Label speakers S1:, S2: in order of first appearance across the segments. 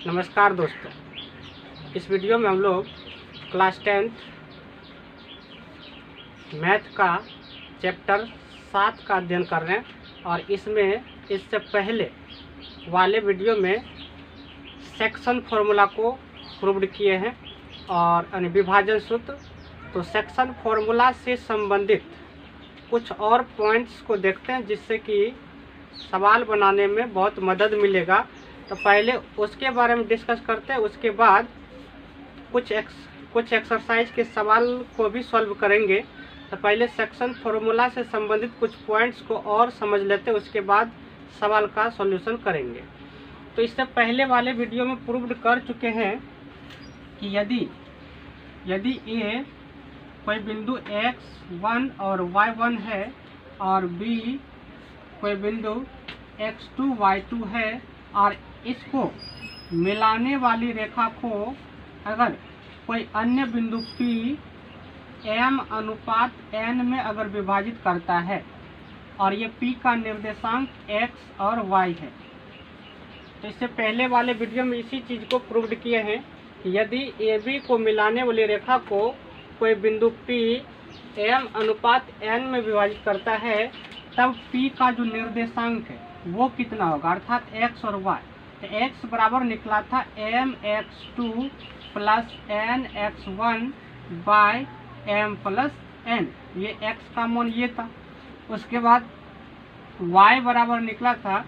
S1: नमस्कार दोस्तों, इस वीडियो में हम लोग क्लास 10th मैथ का चैप्टर 7 का अध्ययन कर रहे हैं। और इसमें इससे पहले वाले वीडियो में सेक्शन फॉर्मूला को प्रूव्ड किए हैं और विभाजन सूत्र। तो सेक्शन फॉर्मूला से संबंधित कुछ और पॉइंट्स को देखते हैं जिससे कि सवाल बनाने में बहुत मदद मिलेगा। तो पहले उसके बारे में डिस्कस करते हैं, उसके बाद कुछ एक्सरसाइज के सवाल को भी सॉल्व करेंगे। तो पहले सेक्शन फॉर्मूला से संबंधित कुछ पॉइंट्स को और समझ लेते हैं, उसके बाद सवाल का सॉल्यूशन करेंगे। तो इससे पहले वाले वीडियो में प्रूव्ड कर चुके हैं कि यदि ए कोई बिंदु x1 और y1 है और b कोई बिंदु x2 y2 है और इसको मिलाने वाली रेखा को अगर कोई अन्य बिंदु P m अनुपात n में अगर विभाजित करता है और ये P का निर्देशांक x और y है। तो इससे पहले वाले वीडियो में इसी चीज़ को प्रूव्ड किए हैं कि यदि AB को मिलाने वाली रेखा को कोई बिंदु P m अनुपात n में विभाजित करता है तब P का जो निर्देशांक है वो कितना होगा, अर्थात x और y। तो x बराबर निकला था mx2 plus nx1 by m plus n, ये x का मान ये था। उसके बाद y बराबर निकला था,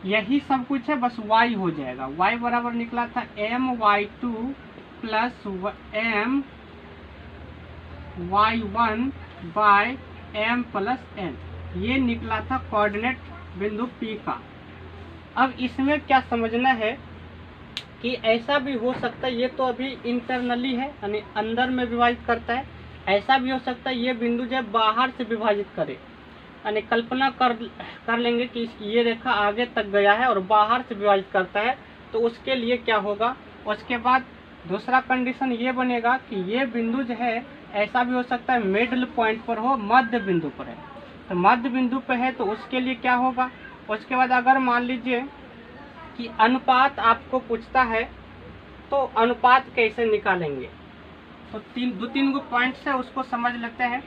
S1: यही सब कुछ है बस y हो जाएगा, y बराबर निकला था my2 plus my1 by m plus n, ये निकला था कोऑर्डिनेट बिंदु P का। अब इसमें क्या समझना है कि ऐसा भी हो सकता है, ये तो अभी इंटरनली है यानी अंदर में विभाजित करता है। ऐसा भी हो सकता है ये बिंदु जो है बाहर से विभाजित करे, यानी कल्पना कर लेंगे कि ये रेखा आगे तक गया है और बाहर से विभाजित करता है। तो उसके लिए क्या होगा, उसके बाद दूसरा कंडीशन ये बनेगा कि ये बिंदु जो है ऐसा भी हो सकता है मिडल पॉइंट पर हो, मध्य बिंदु पर है। तो मध्य बिंदु पर है तो उसके लिए क्या होगा, उसके बाद अगर मान लीजिए कि अनुपात आपको पूछता है तो अनुपात कैसे निकालेंगे। तो दो तीन गो पॉइंट्स है, उसको समझ लेते हैं।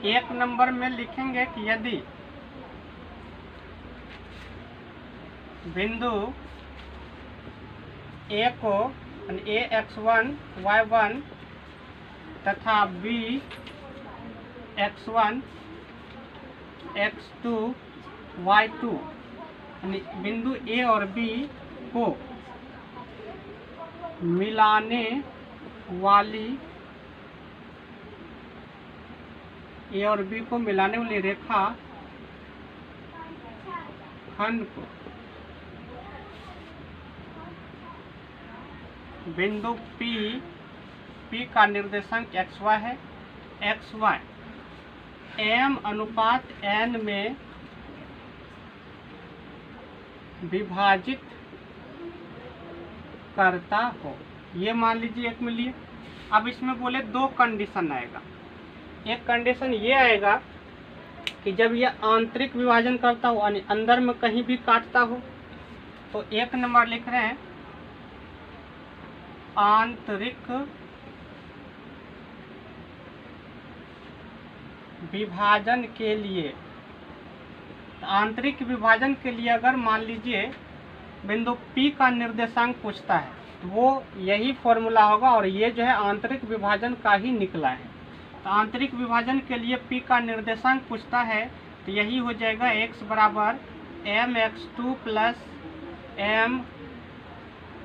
S1: एक नंबर में लिखेंगे कि यदि बिंदु A को ax1 y1 तथा b x1 x2 y2 बिंदु A और B को मिलाने वाली A और B को मिलाने वाली रेखा खंड को बिंदु P का निर्देशांक xy है, xy m अनुपात n में विभाजित करता हो, ये मान लीजिए एक में लिए। अब इसमें बोले दो कंडीशन आएगा। एक कंडीशन ये आएगा कि जब यह आंतरिक विभाजन करता हो यानी अंदर में कहीं भी काटता हो। तो एक नंबर लिख रहे हैं आंतरिक विभाजन के लिए। आंतरिक विभाजन के लिए अगर मान लीजिए बिंदु P का निर्देशांक पूछता है तो वो यही फॉर्मूला होगा और ये जो है आंतरिक विभाजन का ही निकला है। तो आंतरिक विभाजन के लिए P का निर्देशांक पूछता है तो यही हो जाएगा x बराबर mx2 plus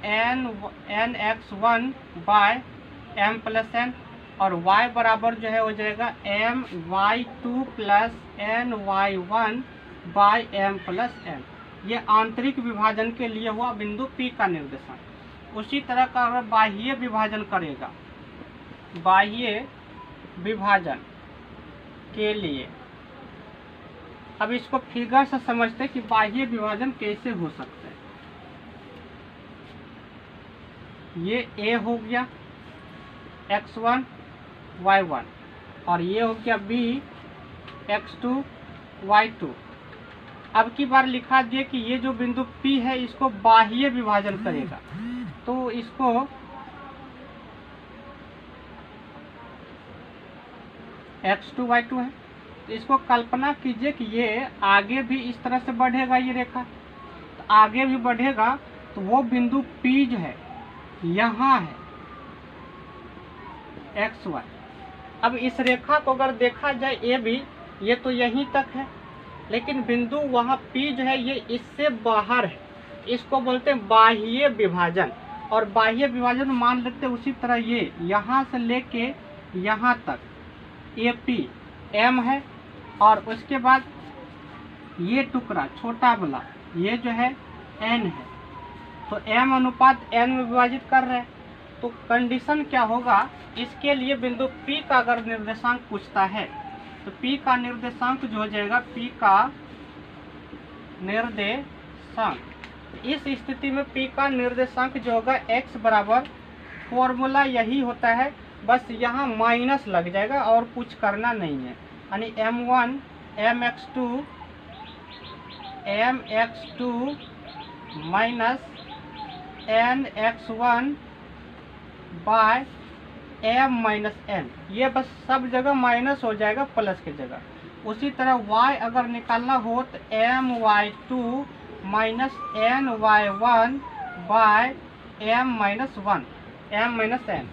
S1: nx1 by m plus n और y बराबर जो है हो जाएगा my2 plus ny1 by m plus n। ये आंतरिक विभाजन के लिए हुआ बिंदु P का निर्देशांक। उसी तरह का अगर बाह्य विभाजन करेगा, बाह्य विभाजन के लिए अब इसको फिगर से समझते हैं कि बाह्य विभाजन कैसे हो सकता है। ये A हो गया x1 y1 और ये हो गया b x2 y2। अब की बार लिखा दिए कि ये जो बिंदु P है इसको बाह्य विभाजन करेगा, तो इसको x2 y2 है, तो इसको कल्पना कीजिए कि ये आगे भी इस तरह से बढ़ेगा, ये रेखा तो आगे भी बढ़ेगा, तो वो बिंदु P जो है यहाँ है xy। अब इस रेखा को अगर देखा जाए ये भी, ये तो यहीं तक है, लेकिन बिंदु वहाँ P जो है ये इससे बाहर है, इसको बोलते हैं बाह्य विभाजन। और बाह्य विभाजन मान लेते हैं उसी तरह ये यहाँ से लेके यहाँ तक AP M है, और उसके बाद ये टुकड़ा छोटा वाला ये जो है N है, तो M अनुपात N में विभाजित कर रहे हैं। तो कंडीशन क्या होगा, इसके लिए बिंदु P का अगर निर्देशांक पूछता है तो P का निर्देशांक जो हो जाएगा, P का निर्देशांक, इस स्थिति में P का निर्देशांक जो होगा x बराबर, फॉर्मूला यही होता है, बस यहाँ माइनस लग जाएगा और कुछ करना नहीं है, यानी m1 mx2 minus nx1 by m minus n, ये बस सब जगह माइनस हो जाएगा प्लस की जगह। उसी तरह y अगर निकालना हो तो my2 minus ny1 by m minus 1 m minus n।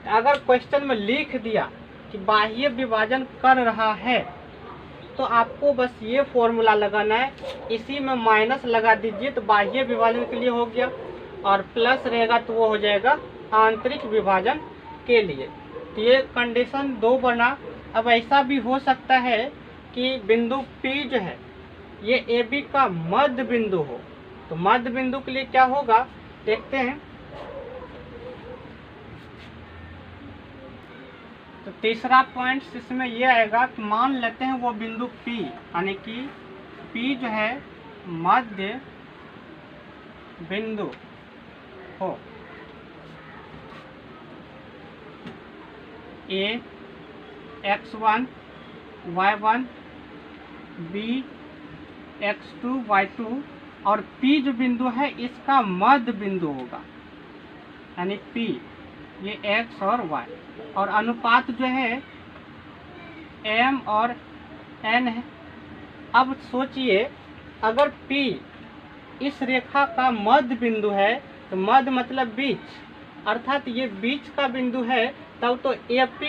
S1: अगर क्वेश्चन में लिख दिया कि बाह्य विभाजन कर रहा है तो आपको बस ये फॉर्मूला लगाना है, इसी में माइनस लगा दीजिए तो बाह्य विभाजन के लिए हो गया, और प्लस रहेगा तो वो हो जाएगा आंतरिक विभाजन के लिए। तो ये कंडीशन 2 बना। अब ऐसा भी हो सकता है कि बिंदु P जो है ये AB का मध्य बिंदु हो, तो मध्य बिंदु के लिए क्या होगा देखते हैं। तो तीसरा पॉइंट इसमें ये आएगा कि मान लेते हैं वो बिंदु P, यानी कि P जो है मध्य बिंदु हो, A x1 y1 B x2 y2, और P जो बिंदु है इसका मध्य बिंदु होगा, यानी P ये x और y, और अनुपात जो है m और n है। अब सोचिए अगर P इस रेखा का मध्य बिंदु है, तो मध्य मतलब बीच, अर्थात ये बीच का बिंदु है, तब तो AP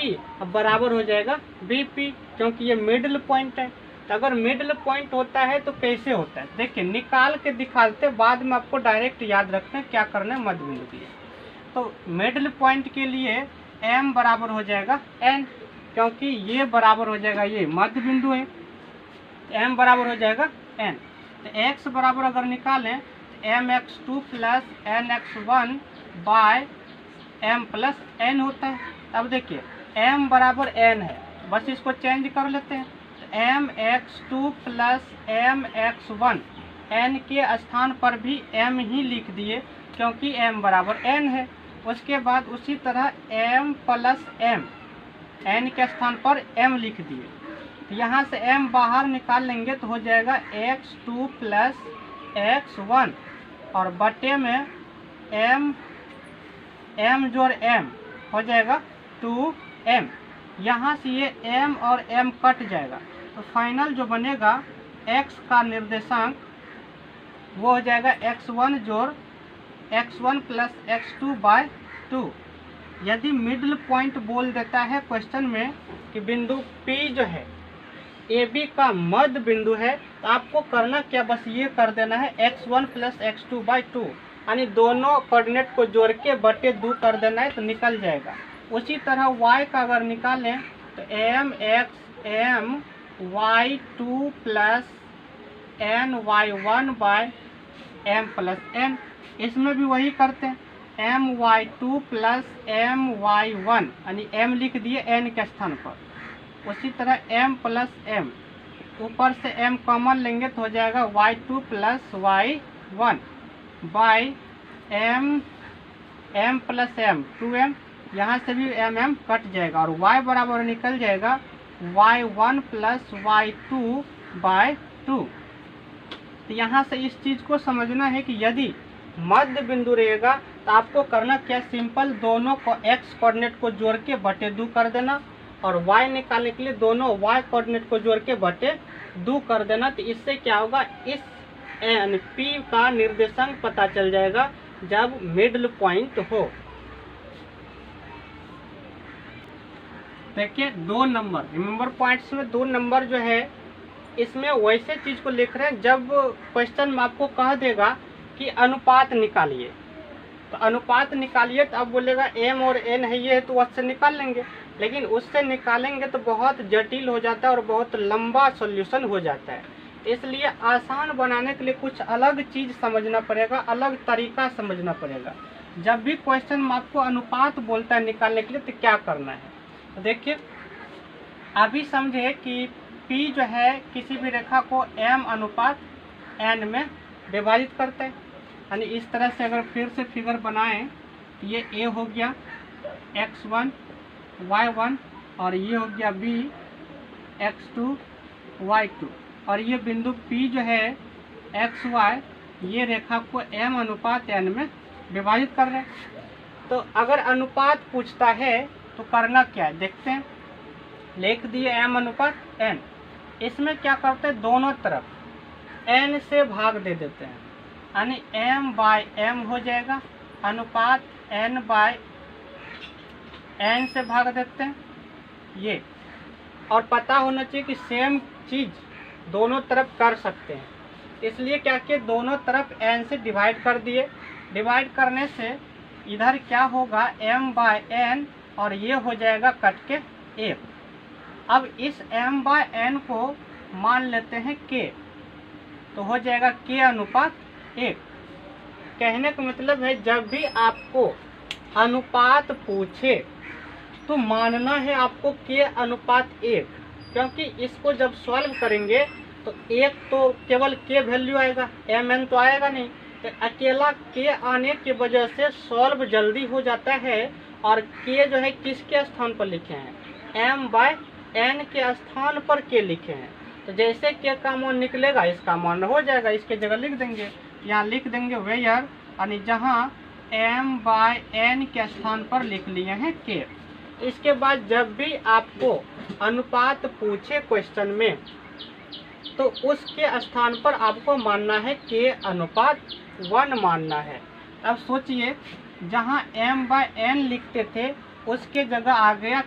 S1: बराबर हो जाएगा BP, क्योंकि ये मिडिल पॉइंट है। तो अगर मिडिल पॉइंट होता है तो कैसे होता है, देखिए निकाल के दिखाते, बाद में आपको डायरेक्ट याद रखना है क्या करना है मध्य बिंदु के लिए। तो मिडिल पॉइंट के लिए m बराबर हो जाएगा n, क्योंकि ये बराबर हो जाएगा, ये मध्य बिंदु है, m बराबर हो जाएगा n। तो x बराबर अगर निकालें तो mx2 plus nx1 by m plus n होता है। अब देखिए m बराबर n है, बस इसको चेंज कर लेते हैं, तो mx2 प्लस mx1, n के स्थान पर भी m ही लिख दिए क्योंकि m बराबर n है। उसके बाद उसी तरह m प्लस m, n के स्थान पर m लिख दिए, तो यहाँ से m बाहर निकाल लेंगे तो हो जाएगा x2 प्लस x1, और बटे में m जोड़ m हो जाएगा 2m। यहाँ से ये m और m कट जाएगा, तो फाइनल जो बनेगा x का निर्देशांक वो हो जाएगा x1 जोड़ x1 प्लस x2 बाय 2। यदि मिडिल पॉइंट बोल देता है क्वेश्चन में कि बिंदु P जो है AB का मध्य बिंदु है, तो आपको करना क्या, बस ये कर देना है x1 प्लस x2 बाय 2, यानी दोनों कोऑर्डिनेट को जोड़ के बटे 2 कर देना है तो निकल जाएगा। उसी तरह y का अगर निकालें तो mx y2 plus ny1 by m plus n, इसमें भी वही करते हैं, my2 प्लस my1, यानी m लिख दिए n के स्थान पर। उसी तरह m प्लस m, ऊपर से m कॉमन लेंगे तो हो जाएगा y2 plus y1 by m plus m 2m, यहाँ से भी mm कट जाएगा और y बराबर निकल जाएगा y1 प्लस y2 बाय 2। तो यहाँ से इस चीज़ को समझना है कि यदि मध्य बिंदु रहेगा तो आपको करना क्या, सिंपल दोनों को x कोऑर्डिनेट को जोड़ के बटे 2 कर देना और y निकालने के लिए दोनों y कोऑर्डिनेट को जोड़ के बटे 2 कर देना। तो इससे क्या होगा, इस P का निर्देशांक पता चल जाएगा जब मिडल पॉइंट हो। देखिए 2 नंबर, रिमेंबर पॉइंट्स में 2 नंबर जो है इसमें वैसे चीज़ को लिख रहे हैं जब क्वेश्चन में आपको कह देगा कि अनुपात निकालिए, तो अनुपात निकालिए तो अब बोलेगा m और n है ये, तो उससे निकाल लेंगे, लेकिन उससे निकालेंगे तो बहुत जटिल हो जाता है और बहुत लंबा सॉल्यूशन हो जाता है। इसलिए आसान बनाने के लिए कुछ अलग चीज़ समझना पड़ेगा, अलग तरीका समझना पड़ेगा। जब भी क्वेश्चन में आपको अनुपात बोलता है निकालने के लिए तो क्या करना है, तो देखिए अभी समझे कि P जो है किसी भी रेखा को m अनुपात n में विभाजित करते हैं, यानी इस तरह से अगर फिर से फिगर बनाएं तो ये A हो गया x1 y1 और ये हो गया B x2 y2 और ये बिंदु P जो है xy ये रेखा को m अनुपात n में विभाजित कर रहे हैं। तो अगर अनुपात पूछता है तो करना क्या है, देखते हैं। लिख दिए m अनुपात n, इसमें क्या करते हैं दोनों तरफ n से भाग दे देते हैं, यानी m बाय m हो जाएगा, अनुपात n बाय n से भाग देते हैं ये। और पता होना चाहिए कि सेम चीज़ दोनों तरफ कर सकते हैं, इसलिए क्या किए दोनों तरफ n से डिवाइड कर दिए। डिवाइड करने से इधर क्या होगा m बाय n और ये हो जाएगा कट के 1। अब इस m बाय n को मान लेते हैं k, तो हो जाएगा k अनुपात 1। कहने का मतलब है जब भी आपको अनुपात पूछे तो मानना है आपको k अनुपात 1, क्योंकि इसको जब सॉल्व करेंगे तो एक तो केवल k वैल्यू आएगा, mn तो आएगा नहीं। तो अकेला k आने की वजह से सॉल्व जल्दी हो जाता है। और k जो है किसके स्थान पर लिखे हैं, m बाय n के स्थान पर k लिखे हैं। तो जैसे k का मान निकलेगा इसका मान हो जाएगा, इसके जगह लिख देंगे, यहाँ लिख देंगे वेयर, यानी जहाँ m बाय n के स्थान पर लिख लिए हैं k। इसके बाद जब भी आपको अनुपात पूछे क्वेश्चन में तो उसके स्थान पर आपको मानना है k अनुपात 1 मानना है। अब सोचिए जहाँ m बाय n लिखते थे उसके जगह आ गया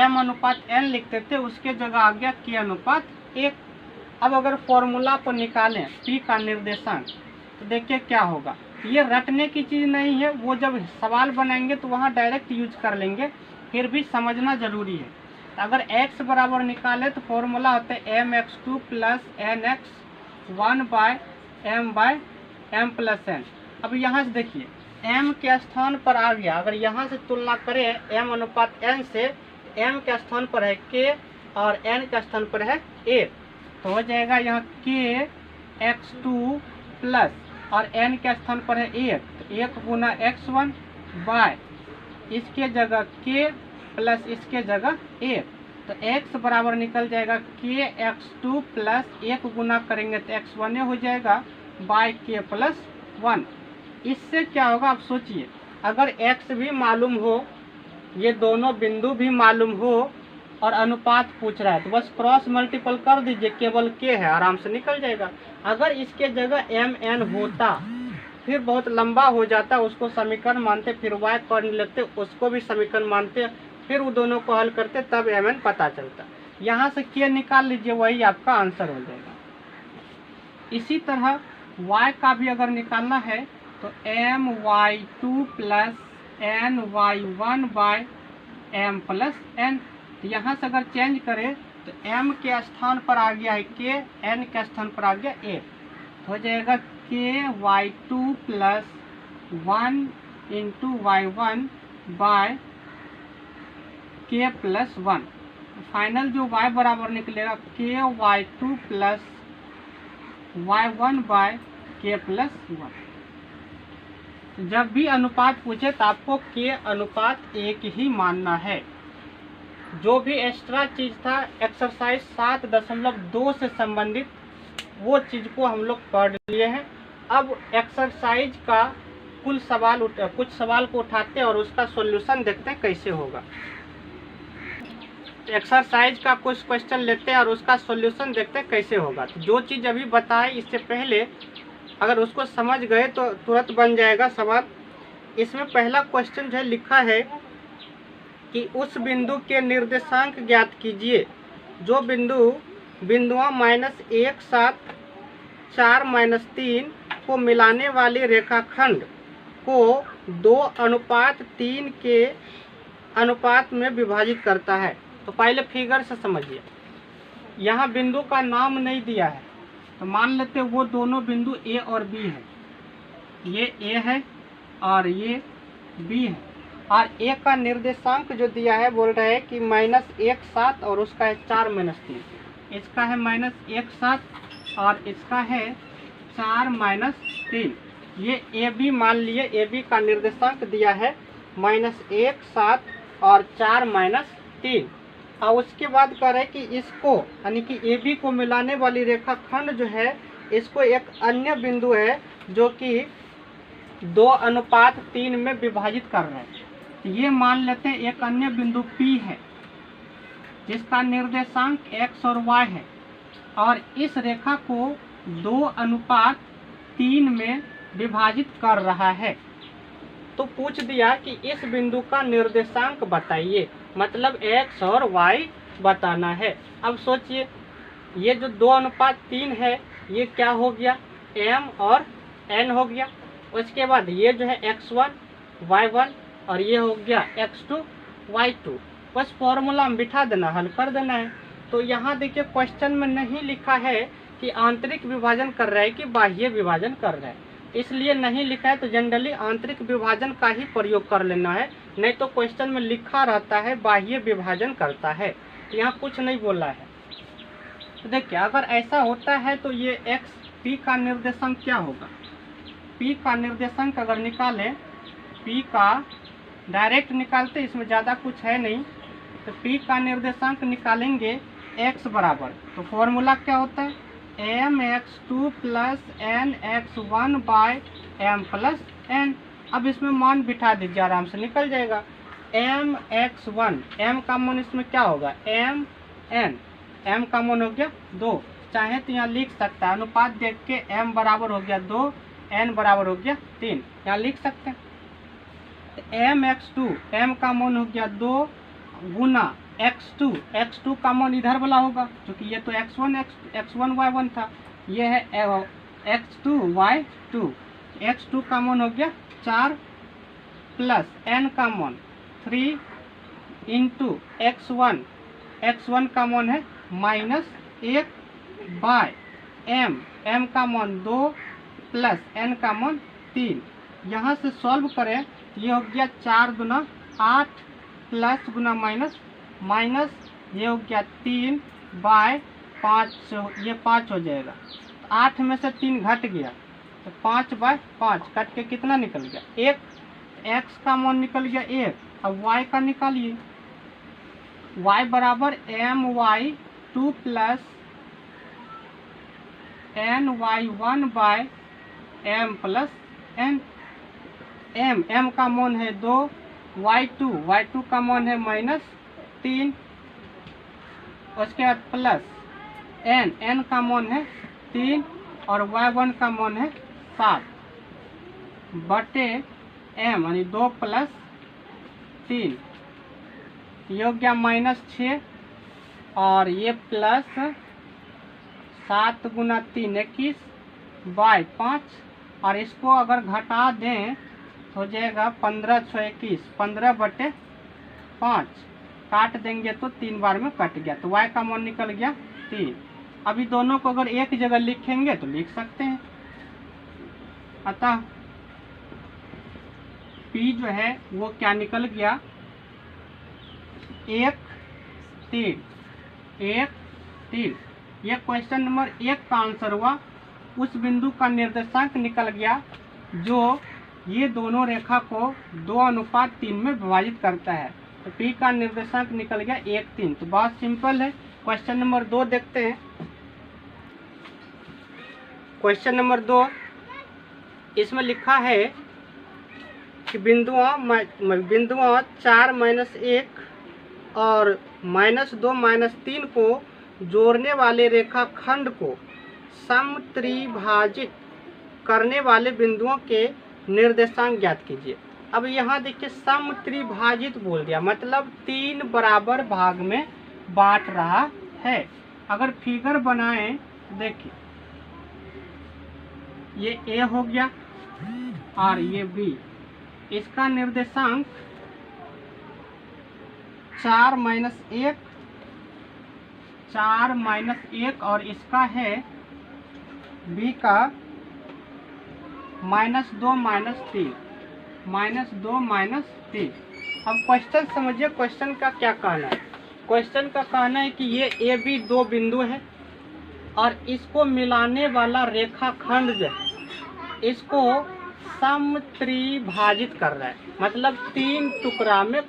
S1: m अनुपात n लिखते थे उसके जगह आ गया k अनुपात 1। अब अगर फॉर्मूला पर निकालें p का निर्देशांक तो देखिए क्या होगा, ये रटने की चीज़ नहीं है, वो जब सवाल बनाएंगे तो वहाँ डायरेक्ट यूज कर लेंगे, फिर भी समझना ज़रूरी है। अगर x बराबर निकाले तो फॉर्मूला होता है mx2 plus nx1 by m plus n। अब यहाँ से देखिए m के स्थान पर आ गया, अगर यहाँ से तुलना करें m अनुपात n से, m के स्थान पर है k और n के स्थान पर है 1, तो हो जाएगा यहाँ k x2 प्लस और n के स्थान पर है 1, तो 1 गुना x1 बाय इसके जगह k प्लस इसके जगह 1, तो x बराबर निकल जाएगा k x2 प्लस 1 गुना करेंगे तो x1 हो जाएगा बाय k प्लस 1। इससे क्या होगा आप सोचिए, अगर x भी मालूम हो, ये दोनों बिंदु भी मालूम हो और अनुपात पूछ रहा है तो बस क्रॉस मल्टीपल कर दीजिए, केवल k है, आराम से निकल जाएगा। अगर इसके जगह mn होता फिर बहुत लंबा हो जाता, उसको समीकरण मानते, फिर y कर लेते, उसको भी समीकरण मानते, फिर वो दोनों को हल करते, तब mn पता चलता। यहाँ से k निकाल लीजिए, वही आपका आंसर हो जाएगा। इसी तरह y का भी अगर निकालना है तो my2 plus ny1 by m plus n। तो यहाँ से अगर चेंज करें तो m के स्थान पर आ गया है k, n के स्थान पर आ गया 1, हो जाएगा k y2 plus 1 into y1 by k plus 1। Final जो y बराबर निकलेगा k y2 plus y1 by k plus 1। जब भी अनुपात पूछे तो आपको के अनुपात 1 ही मानना है। जो भी एक्स्ट्रा चीज़ था एक्सरसाइज 7.2 से संबंधित वो चीज़ को हम लोग पढ़ लिए हैं। अब एक्सरसाइज का कुछ सवाल को उठाते हैं और उसका सॉल्यूशन देखते हैं कैसे होगा। एक्सरसाइज का कुछ क्वेश्चन लेते हैं और उसका सॉल्यूशन देखते हैं कैसे होगा। तो जो चीज़ अभी बताए इससे पहले अगर उसको समझ गए तो तुरंत बन जाएगा सवाल। इसमें पहला क्वेश्चन जो है लिखा है कि उस बिंदु के निर्देशांक ज्ञात कीजिए जो बिंदुओं -1 7 4 -3 को मिलाने वाले रेखाखंड को 2:3 के अनुपात में विभाजित करता है। तो पहले फिगर से समझिए। यहाँ बिंदु का नाम नहीं दिया है तो मान लेते हैं वो दोनों बिंदु ए और बी है। ये ए है और ये बी है और ए का निर्देशांक जो दिया है बोल रहा है कि -1 7 और उसका है 4 -3। इसका है -1 7 और इसका है 4 -3। ये ए बी मान लिए, ए बी का निर्देशांक दिया है -1 7 और 4 -3। और उसके बाद कह रहे हैं कि इसको यानी कि ए बी को मिलाने वाली रेखाखंड जो है इसको एक अन्य बिंदु है जो कि 2:3 में विभाजित कर रहे हैं। तो ये मान लेते हैं एक अन्य बिंदु P है जिसका निर्देशांक x और y है और इस रेखा को 2:3 में विभाजित कर रहा है। तो पूछ दिया कि इस बिंदु का निर्देशांक बताइए, मतलब x और y बताना है। अब सोचिए ये जो 2:3 है ये क्या हो गया, m और n हो गया। उसके बाद ये जो है x1 y1 और ये हो गया x2 y2। बस फॉर्मूला में बिठा देना, हल कर देना है। तो यहाँ देखिए क्वेश्चन में नहीं लिखा है कि आंतरिक विभाजन कर रहा है कि बाह्य विभाजन कर रहा है, इसलिए नहीं लिखा है। तो जनरली आंतरिक विभाजन का ही प्रयोग कर लेना है, नहीं तो क्वेश्चन में लिखा रहता है बाह्य विभाजन करता है। यहाँ कुछ नहीं बोला है। तो देखिए अगर ऐसा होता है तो ये x p का निर्देशांक क्या होगा। p का निर्देशांक अगर निकालें, p का डायरेक्ट निकालते, इसमें ज़्यादा कुछ है नहीं। तो p का निर्देशांक निकालेंगे x बराबर, तो फॉर्मूला क्या होता है mx2 + nx1 / m + n। अब इसमें मान बिठा दीजिए, आराम से निकल जाएगा। mx1, m का मान इसमें क्या होगा mn, m का मान हो गया 2। चाहे तो यहाँ लिख सकता है अनुपात देख के m बराबर हो गया 2, n बराबर हो गया 3, यहाँ लिख सकते हैं। तो mx2, m का मान हो गया 2 गुना x2, x2 का मान इधर वाला होगा क्योंकि ये तो x1 y1 था, ये है x2 y2। x2 का मान हो गया 4 प्लस n का मान 3 इंटू x1 का मान है -1 बाय m का मान 2 प्लस n का मान 3। यहाँ से सॉल्व करें, ये हो गया 4 गुना 8 प्लस गुना माइनस ये हो गया 3 बाय 5, ये 5 हो जाएगा। तो 8 में से 3 घट गया तो 5 बाय 5 कट के कितना निकल गया 1। x का मान निकल गया 1। अब y का निकालिए, y बराबर my2 plus ny1 by m plus n। m का मान है 2, y2 का मान है -3, उसके बाद प्लस n का मान है 3 और y1 का मान है 7 बटे m यानी 2 प्लस 3, ये हो गया -6 और ये प्लस 7 गुना 3 21 बाय 5, और इसको अगर घटा दें हो जाएगा 15 × 6 21, 15 बटे 5, काट देंगे तो 3 बार में कट गया, तो y का मान निकल गया 3। अभी दोनों को अगर एक जगह लिखेंगे तो लिख सकते हैं। अतः p जो है वो क्या निकल गया 1 3। ये क्वेश्चन नंबर 1 का आंसर हुआ। उस बिंदु का निर्देशांक निकल गया जो ये दोनों रेखा को 2:3 में विभाजित करता है। तो P का निर्देशांक निकल गया 1, 3। तो बहुत सिंपल है। क्वेश्चन नंबर 2 देखते हैं। क्वेश्चन नंबर 2, इसमें लिखा है कि बिंदुओं 4, -1 और -2, -3 को जोड़ने वाले रेखाखंड को समत्रिभाजित करने वाले बिंदुओं के निर्देशांक ज्ञात कीजिए। अब यहाँ देखिए समत्रिभाजित बोल दिया, मतलब 3 बराबर भाग में बांट रहा है। अगर फिगर बनाएं, देखिए ये A हो गया और ये B, इसका निर्देशांक 4 - 1 और इसका है B का -2 -3। अब क्वेश्चन समझिए, क्वेश्चन का क्या कहना है। क्वेश्चन का कहना है कि ये A B 2 बिंदु है और इसको मिलाने वाला रेखाखंड जो है इसको समत्रिभाजित कर रहा है, मतलब 3 टुकड़ा में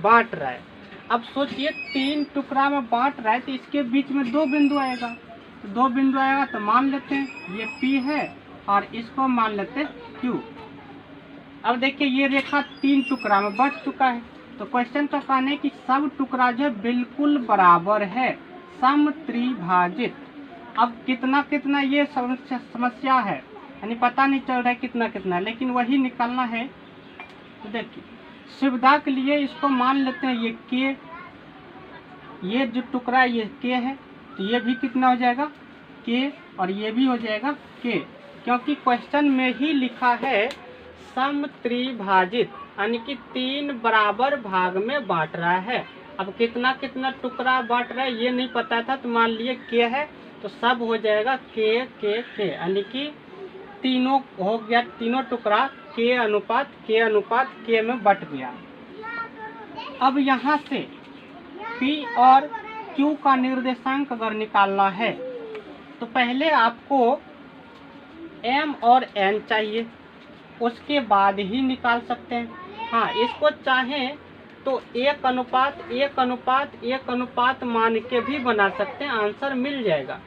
S1: बांट रहा है। अब सोचिए 3 टुकड़ा में बांट रहा है तो इसके बीच में 2 बिंदु आएगा। तो 2 बिंदु आएगा तो मान लेते हैं ये P है और इसको मान लेते हैं Q। अब देखिए ये रेखा 3 टुकड़ा में बट चुका है। तो क्वेश्चन का कहना है कि सब टुकड़ा जो बिल्कुल बराबर है, समत्रिभाजित। अब कितना कितना ये समस्या है, यानी पता नहीं चल रहा है कितना कितना, लेकिन वही निकालना है। तो देखिए सुविधा के लिए इसको मान लेते हैं ये K, ये जो टुकड़ा ये K है, तो ये भी कितना हो जाएगा K और ये भी हो जाएगा K, क्योंकि क्वेश्चन में ही लिखा है समत्रिभाजित, यानी कि 3 बराबर भाग में बांट रहा है। अब कितना कितना टुकड़ा बांट रहा है ये नहीं पता था, तो मान लिए K है तो सब हो जाएगा K K K, यानी कि तीनों हो गया, तीनों टुकड़ा K अनुपात K में बट गया। अब यहाँ से P और Q का निर्देशांक अगर निकालना है तो पहले आपको M और N चाहिए, उसके बाद ही निकाल सकते हैं। हाँ, इसको चाहें तो 1:1 मान के भी बना सकते हैं, आंसर मिल जाएगा।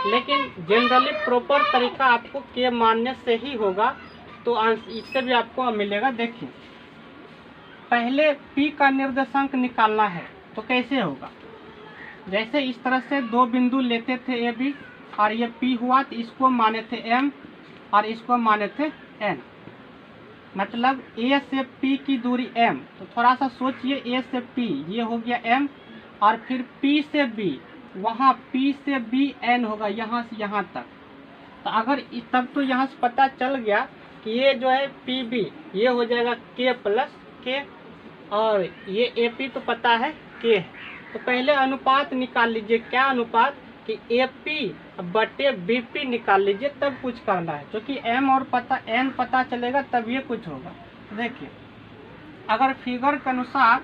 S1: लेकिन जनरली प्रॉपर तरीका आपको K मानने से ही होगा, तो इससे भी आपको मिलेगा। देखिए पहले P का निर्देशांक निकालना है तो कैसे होगा, जैसे इस तरह से 2 बिंदु लेते थे A B और ये P हुआ तो इसको माने थे M और इसको माने थे N, मतलब A से P की दूरी M। तो थोड़ा सा सोचिए, A से P ये हो गया M और फिर P से B, वहाँ P से B N होगा, यहाँ से यहाँ तक। तो अगर तब तो यहाँ से पता चल गया कि ये जो है PB ये हो जाएगा K प्लस K और ये AP तो पता है K है। तो पहले अनुपात निकाल लीजिए, क्या अनुपात कि AP बटे BP निकाल लीजिए, तब कुछ करना है, क्योंकि M और N पता चलेगा तब ये कुछ होगा। देखिए अगर फिगर के अनुसार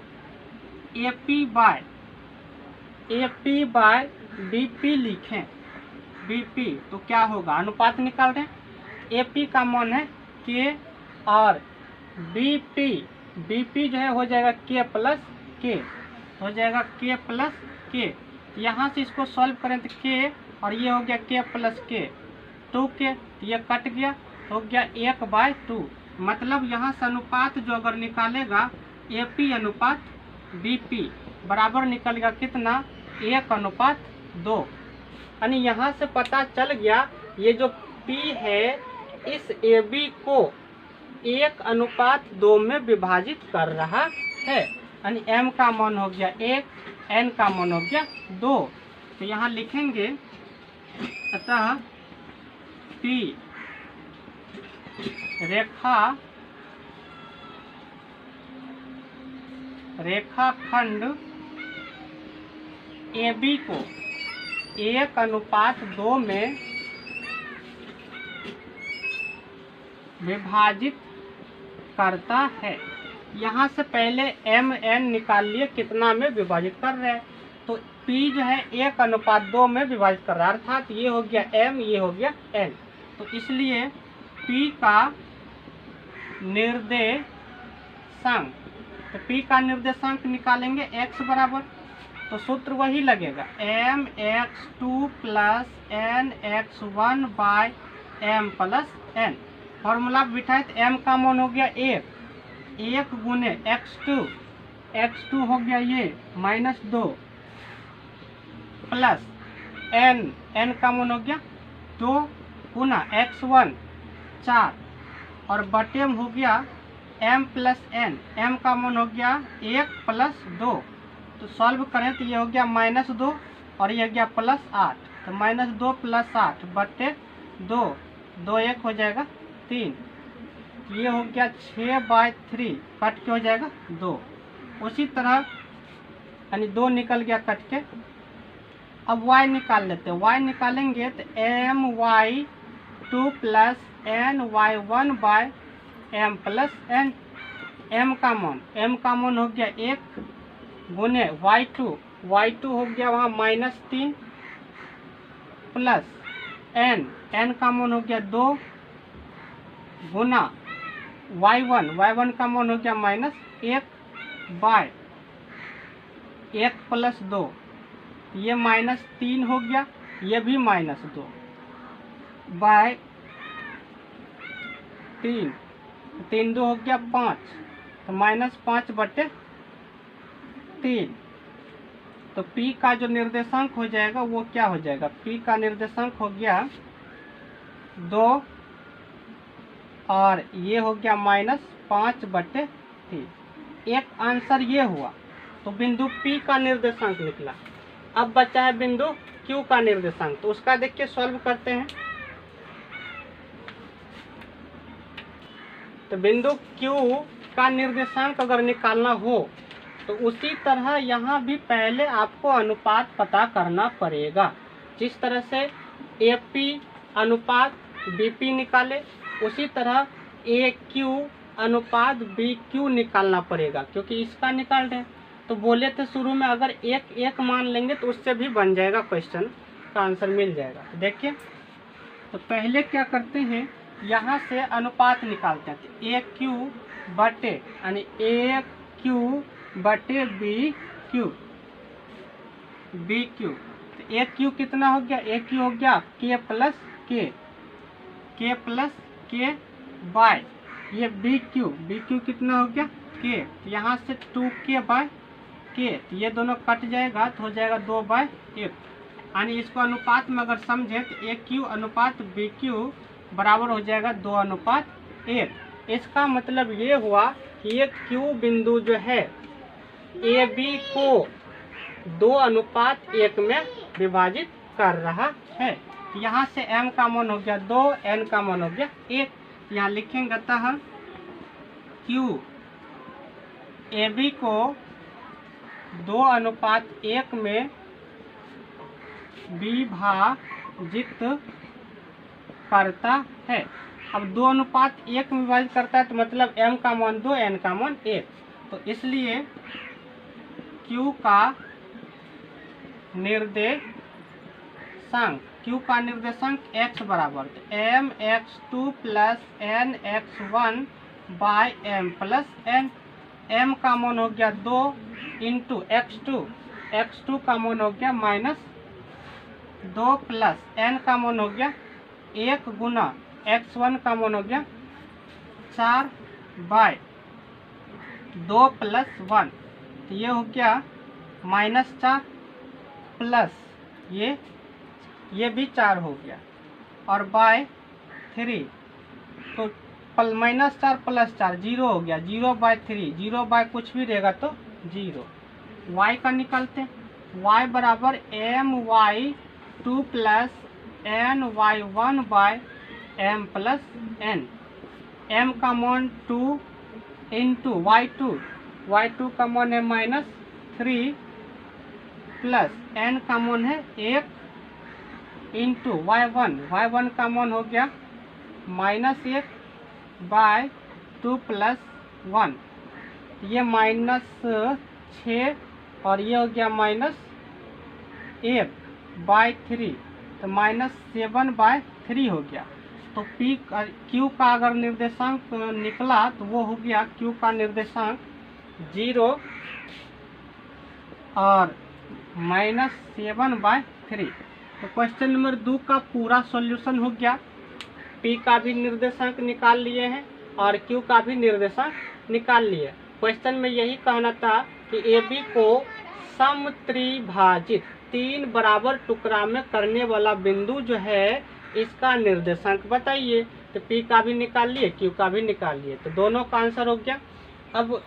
S1: AP बाय BP लिखें, BP तो क्या होगा, अनुपात निकाल रहे हैं। AP का मान है K और BP जो है हो जाएगा K प्लस K, हो जाएगा K प्लस K। यहाँ से इसको सॉल्व करें तो K और ये हो गया K प्लस K 2K, ये कट गया, हो गया 1/2। मतलब यहाँ से अनुपात जो अगर निकालेगा AP अनुपात BP बराबर निकलेगा कितना, 1:2। यानी यहाँ से पता चल गया ये जो P है इस AB को 1:2 में विभाजित कर रहा है, यानी M का मान हो गया 1, N का मान हो गया 2। तो यहाँ लिखेंगे अतः P रेखाखंड AB को 1:2 में विभाजित करता है। यहाँ से पहले MN निकाल लिए कितना में विभाजित कर रहे हैं, तो P जो है 1:2 में विभाजित कर रहा है, अर्थात ये हो गया M, ये हो गया N। तो इसलिए P का निर्देशांक। तो P का निर्देशांक निकालेंगे x बराबर, तो सूत्र वही लगेगा mx2 plus nx1 by m plus n। Formula बिठाए तो m का मान हो गया 1 गुने x2 हो गया ये -2 प्लस n का मान हो गया 2 गुना x1 4 और बटे में हो गया m प्लस n, m का मान हो गया 1 प्लस 2। तो सॉल्व करें तो ये हो गया -2 और ये हो गया +8। तो -2 प्लस 8 बटे 2, 2 1 हो जाएगा 3। ये हो गया 6/3 कट के हो जाएगा 2। उसी तरह यानी 2 निकल गया कट के। अब y निकाल लेते हैं। y निकालेंगे तो my2 plus ny1 by m plus n। m का मान हो गया 1 गुने y2 हो गया वहाँ -3 प्लस n का मान हो गया 2 गुना y1 का मान हो गया -1 बाय 1 प्लस 2, ये -3 हो गया, ये भी -2 बाय 3, 3 2 हो गया 5, तो -5 बटे 3। तो P का जो निर्देशांक हो जाएगा वो क्या हो जाएगा, P का निर्देशांक हो गया 2 और ये हो गया -5 बटे 3। एक आंसर ये हुआ। तो बिंदु P का निर्देशांक निकला। अब बचा है बिंदु Q का निर्देशांक, तो उसका देखिए सॉल्व करते हैं। तो बिंदु Q का निर्देशांक अगर निकालना हो तो उसी तरह यहाँ भी पहले आपको अनुपात पता करना पड़ेगा। जिस तरह से AP अनुपात BP निकाले, उसी तरह AQ अनुपात BQ निकालना पड़ेगा, क्योंकि इसका निकाल रहे हैं। तो बोले थे शुरू में अगर एक मान लेंगे तो उससे भी बन जाएगा, क्वेश्चन का आंसर मिल जाएगा। देखिए, तो पहले क्या करते हैं, यहाँ से अनुपात निकालते हैं। तो AQ बटे यानी AQ बटे BQ। तो AQ कितना हो गया, AQ हो गया K प्लस K बाय ये BQ कितना हो गया K। यहाँ से 2K बाय K, तो ये दोनों कट जाएगा तो हो जाएगा 2/1। यानी इसको अनुपात में अगर समझे तो AQ अनुपात BQ बराबर हो जाएगा 2:1। इसका मतलब ये हुआ कि ये Q बिंदु जो है AB को 2:1 में विभाजित कर रहा है। यहाँ से M का मान हो गया 2, N का मान हो गया 1। यहाँ लिखेंगे अतः Q AB को 2:1 में विभाजित करता है। अब 2:1 में विभाजित करता है तो मतलब M का मान 2, N का मान 1। तो इसलिए Q का निर्देशांक x बराबर mx2 plus nx1 by m plus n। m का मान हो गया 2 इंटू x2 का मान हो गया -2 प्लस n का मान हो गया 1 गुना x1 का मान हो गया 4 बाय 2 प्लस 1। तो ये हो गया -4 प्लस ये भी 4 हो गया और बाय 3। तो -4 प्लस 4 0 हो गया, 0/3, 0 बाय कुछ भी रहेगा तो 0। y का निकालते हैं। y बराबर my2 plus ny1 by m plus n। m का मान 2 इंटू y2 का मान है -3 प्लस n का मान है 1 इंटू y1 का मान हो गया -1 बाय 2 प्लस 1। ये -6 और ये हो गया -1 बाय 3, तो -7/3 हो गया। तो पी क्यू का अगर निर्देशांक निकला तो वो हो गया क्यू का निर्देशांक 0 और -7/3। तो क्वेश्चन नंबर 2 का पूरा सॉल्यूशन हो गया। पी का भी निर्देशांक निकाल लिए हैं और क्यू का भी निर्देशांक निकाल लिए। क्वेश्चन में यही कहना था कि ए बी को समत्रिभाजित 3 बराबर टुकड़ा में करने वाला बिंदु जो है इसका निर्देशांक बताइए। तो पी का भी निकाल लिए, क्यू का भी निकाल लिए, तो दोनों का आंसर हो गया। अब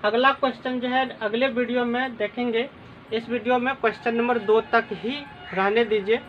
S1: अगला क्वेश्चन जो है अगले वीडियो में देखेंगे। इस वीडियो में क्वेश्चन नंबर 2 तक ही रहने दीजिए।